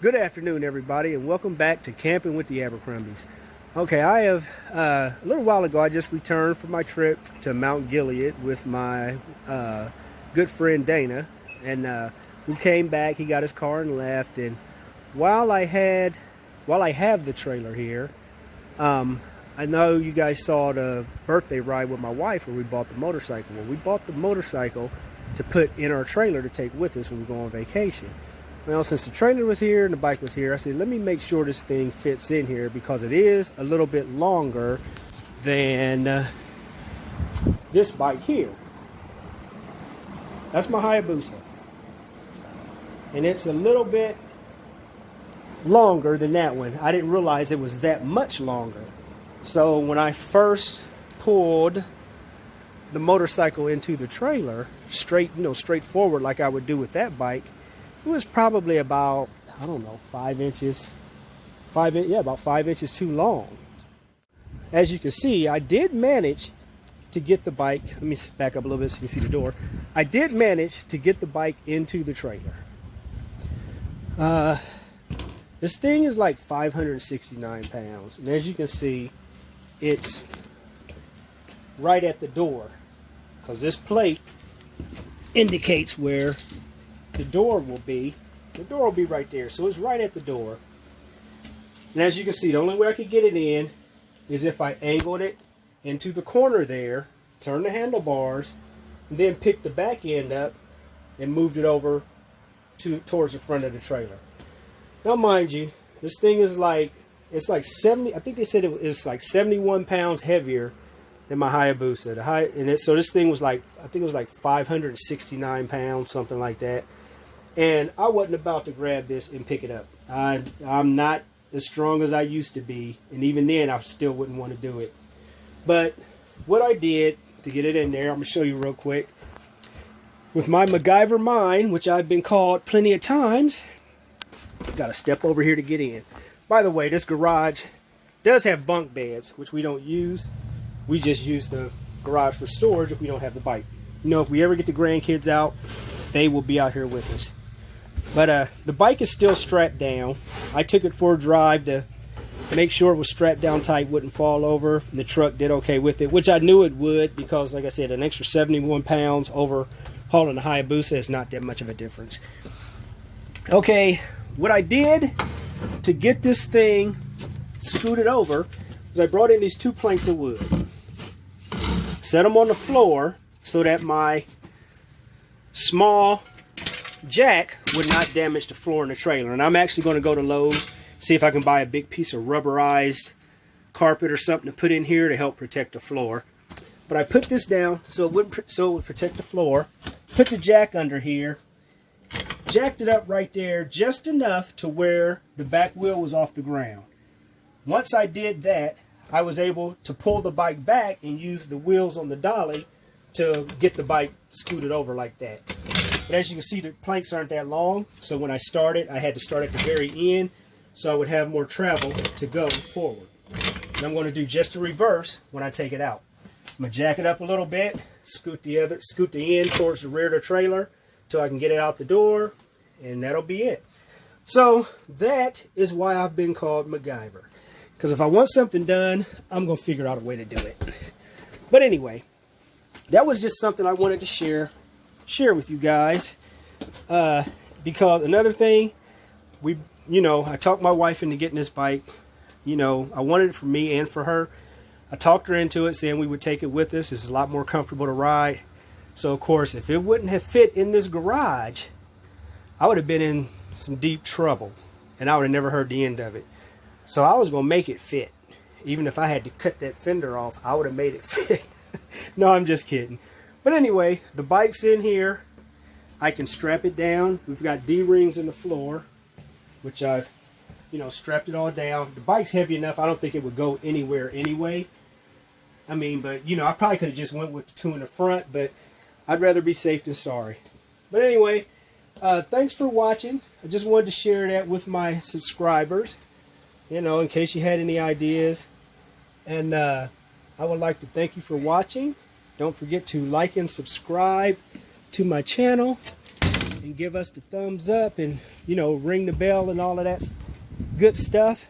Good afternoon, everybody, and welcome back to Camping with the Abercrombies. Okay, I have, a little while ago, I just returned from my trip to Mount Gilead with my good friend Dana, and we came back. He got his car and left, and while I have the trailer here, I know you guys saw the birthday ride with my wife where we bought the motorcycle. Well, we bought the motorcycle to put in our trailer to take with us when we go on vacation. Well, since the trailer was here and the bike was here, I said, let me make sure this thing fits in here because it is a little bit longer than this bike here. That's my Hayabusa. And it's a little bit longer than that one. I didn't realize it was that much longer. So when I first pulled the motorcycle into the trailer, straight forward like I would do with that bike, it was probably about, I don't know, 5 inches. About 5 inches too long. As you can see, I did manage to get the bike. Let me back up a little bit so you can see the door. I did manage to get the bike into the trailer. This thing is like 569 pounds. And as you can see, it's right at the door. Because this plate indicates where the door will be. The door will be right there, so it's right at the door. And as you can see, the only way I could get it in is if I angled it into the corner there, turn the handlebars, and then pick the back end up and moved it over towards the front of the trailer. Now, mind you, this thing is like, it's like 70, I think they said it's like 71 pounds heavier than my Hayabusa. So this thing was like, I think it was like 569 pounds, something like that. And I wasn't about to grab this and pick it up. I'm not as strong as I used to be. And even then, I still wouldn't want to do it. But what I did to get it in there, I'm going to show you real quick. With my MacGyver mind, which I've been called plenty of times, I've got to step over here to get in. By the way, this garage does have bunk beds, which we don't use. We just use the garage for storage if we don't have the bike. You know, if we ever get the grandkids out, they will be out here with us. But the bike is still strapped down. I took it for a drive to make sure it was strapped down tight, wouldn't fall over. And the truck did okay with it, which I knew it would because, like I said, an extra 71 pounds over hauling a Hayabusa is not that much of a difference. Okay, what I did to get this thing scooted over was I brought in these 2 planks of wood. Set them on the floor so that my small jack would not damage the floor in the trailer. And I'm actually going to go to Lowe's, see if I can buy a big piece of rubberized carpet or something to put in here to help protect the floor. But I put this down so it would protect the floor. Put the jack under here. Jacked it up right there just enough to where the back wheel was off the ground. Once I did that, I was able to pull the bike back and use the wheels on the dolly to get the bike scooted over like that. But as you can see, the planks aren't that long, so when I started, I had to start at the very end so I would have more travel to go forward. And I'm going to do just the reverse when I take it out. I'm going to jack it up a little bit, scoot the end towards the rear of the trailer till I can get it out the door, and that'll be it. So that is why I've been called MacGyver. Because if I want something done, I'm going to figure out a way to do it. But anyway, that was just something I wanted to share with you guys. Because another thing, I talked my wife into getting this bike. I wanted it for me and for her. I talked her into it, saying we would take it with us. It's a lot more comfortable to ride. So, of course, if it wouldn't have fit in this garage, I would have been in some deep trouble. And I would have never heard the end of it. So I was going to make it fit. Even if I had to cut that fender off, I would have made it fit. No, I'm just kidding. But anyway, the bike's in here. I can strap it down. We've got D-rings in the floor, which I've, strapped it all down. The bike's heavy enough, I don't think it would go anywhere anyway. I mean, but, I probably could have just went with the 2 in the front, but I'd rather be safe than sorry. But anyway, thanks for watching. I just wanted to share that with my subscribers, in case you had any ideas. And I would like to thank you for watching. Don't forget to like and subscribe to my channel. and give us the thumbs up and, you know, ring the bell and all of that good stuff.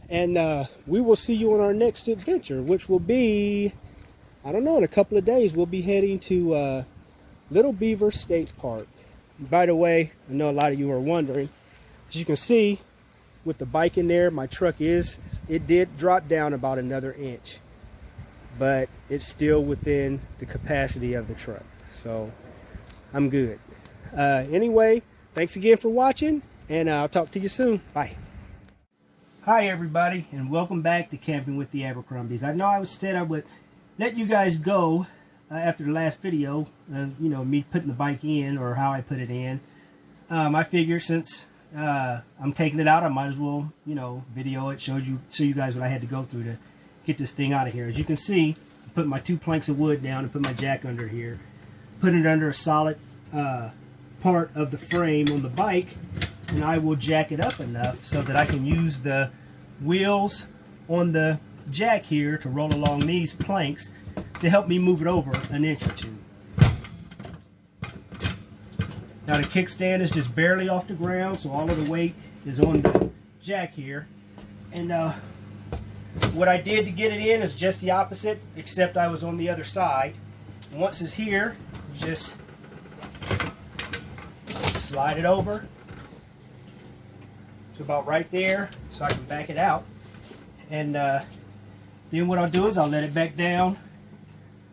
And we will see you on our next adventure, which will be, I don't know, in a couple of days. We'll be heading to Little Beaver State Park. By the way, I know a lot of you are wondering. As you can see, with the bike in there, my truck it did drop down about another inch. But it's still within the capacity of the truck. So, I'm good. Anyway, thanks again for watching, and I'll talk to you soon. Bye. Hi everybody, and welcome back to Camping with the Abercrombies. I know I said I would let you guys go after the last video, you know, me putting the bike in, or how I put it in. I figured since I'm taking it out, I might as well, you know, video it, show you guys what I had to go through to get this thing out of here. As you can see, I put my 2 planks of wood down and put my jack under here, put it under a solid part of the frame on the bike, and I will jack it up enough so that I can use the wheels on the jack here to roll along these planks to help me move it over an inch or two. Now the kickstand is just barely off the ground, so all of the weight is on the jack here. And what I did to get it in is just the opposite, except I was on the other side. And once it's here, you just slide it over to about right there so I can back it out. And then what I'll do is I'll let it back down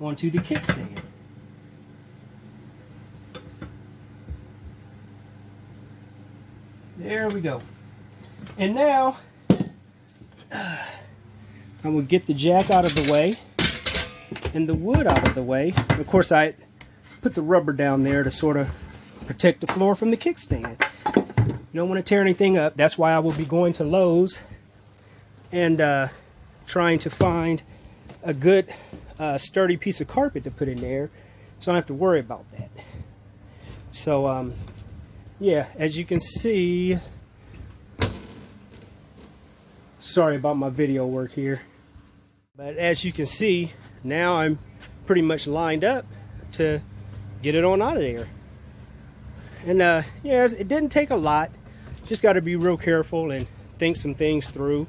onto the kickstand. There we go. And now I will get the jack out of the way and the wood out of the way. Of course, I put the rubber down there to sort of protect the floor from the kickstand. You don't want to tear anything up. That's why I will be going to Lowe's and trying to find a good sturdy piece of carpet to put in there, so I don't have to worry about that. So yeah, as you can see, sorry about my video work here, but as you can see, now I'm pretty much lined up to get it on out of there. And yeah, it didn't take a lot. Just got to be real careful and think some things through.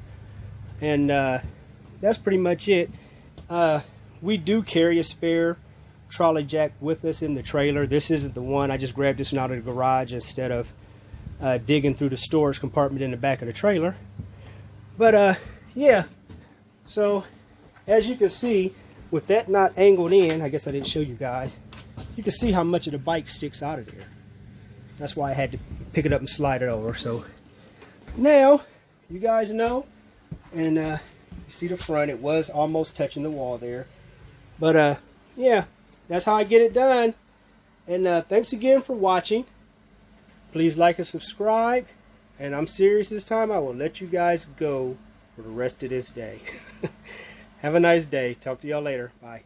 And that's pretty much it. We do carry a spare trolley jack with us in the trailer. This isn't the one. I just grabbed this one out of the garage instead of digging through the storage compartment in the back of the trailer. But yeah, so as you can see, with that not angled in, I guess I didn't show you guys, you can see how much of the bike sticks out of there. That's why I had to pick it up and slide it over. So now you guys know, and you see the front, it was almost touching the wall there. But yeah, that's how I get it done. And thanks again for watching. Please like and subscribe. And I'm serious this time. I will let you guys go for the rest of this day. Have a nice day. Talk to y'all later. Bye.